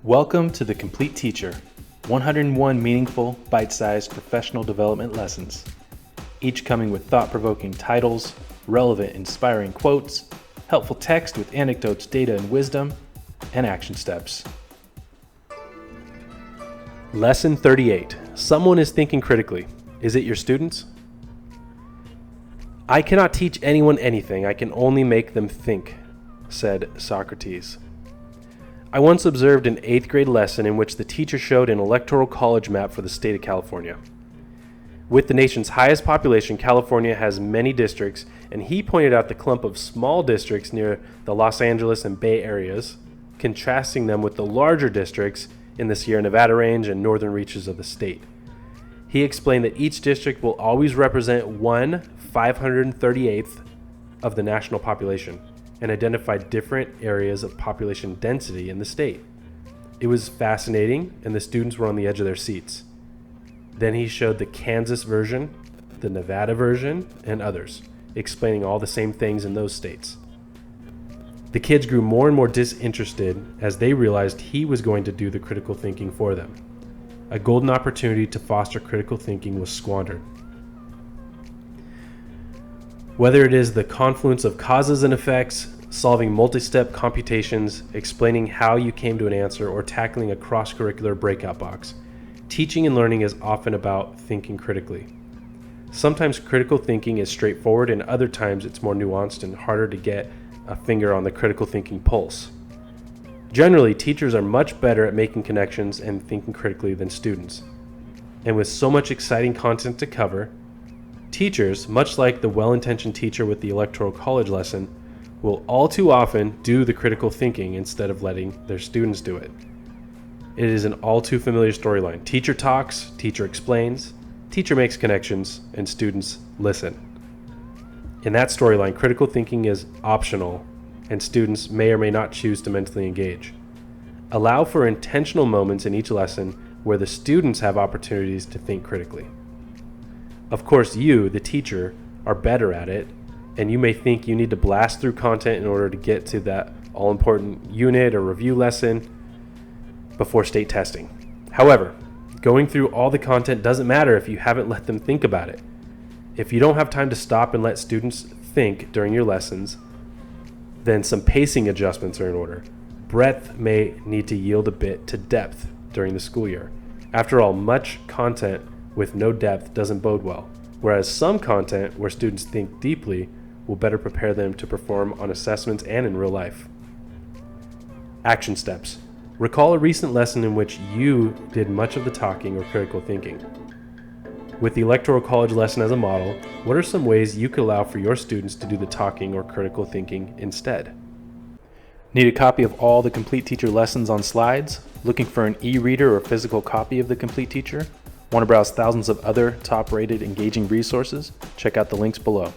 Welcome to The Complete Teacher, 101 meaningful, bite-sized professional development lessons, each coming with thought-provoking titles, relevant, inspiring quotes, helpful text with anecdotes, data, and wisdom, and action steps. Lesson 38. Someone is thinking critically. Is it your students? I cannot teach anyone anything. I can only make them think, said Socrates. I once observed an 8th grade lesson in which the teacher showed an electoral college map for the state of California. With the nation's highest population, California has many districts, and he pointed out the clump of small districts near the Los Angeles and Bay areas, contrasting them with the larger districts in the Sierra Nevada range and northern reaches of the state. He explained that each district will always represent 1/538th of the national population, and identified different areas of population density in the state. It was fascinating, and the students were on the edge of their seats. Then he showed the Kansas version, the Nevada version, and others, explaining all the same things in those states. The kids grew more and more disinterested as they realized he was going to do the critical thinking for them. A golden opportunity to foster critical thinking was squandered. Whether it is the confluence of causes and effects, solving multi-step computations, explaining how you came to an answer, or tackling a cross-curricular breakout box, teaching and learning is often about thinking critically. Sometimes critical thinking is straightforward, and other times it's more nuanced and harder to get a finger on the critical thinking pulse. Generally, teachers are much better at making connections and thinking critically than students. And with so much exciting content to cover, teachers, much like the well-intentioned teacher with the Electoral college lesson, will all too often do the critical thinking instead of letting their students do it. It is an all too familiar storyline. Teacher talks, teacher explains, teacher makes connections, and students listen. In that storyline, critical thinking is optional, and students may or may not choose to mentally engage. Allow for intentional moments in each lesson where the students have opportunities to think critically. Of course, you, the teacher, are better at it, and you may think you need to blast through content in order to get to that all-important unit or review lesson before state testing. However, going through all the content doesn't matter if you haven't let them think about it. If you don't have time to stop and let students think during your lessons, then some pacing adjustments are in order. Breadth may need to yield a bit to depth during the school year. After all, much content with no depth doesn't bode well, whereas some content where students think deeply will better prepare them to perform on assessments and in real life. Action steps. Recall a recent lesson in which you did much of the talking or critical thinking. With the Electoral college lesson as a model, what are some ways you could allow for your students to do the talking or critical thinking instead? Need a copy of all the Complete Teacher lessons on slides? Looking for an e-reader or physical copy of the Complete Teacher? Want to browse thousands of other top-rated engaging resources? Check out the links below.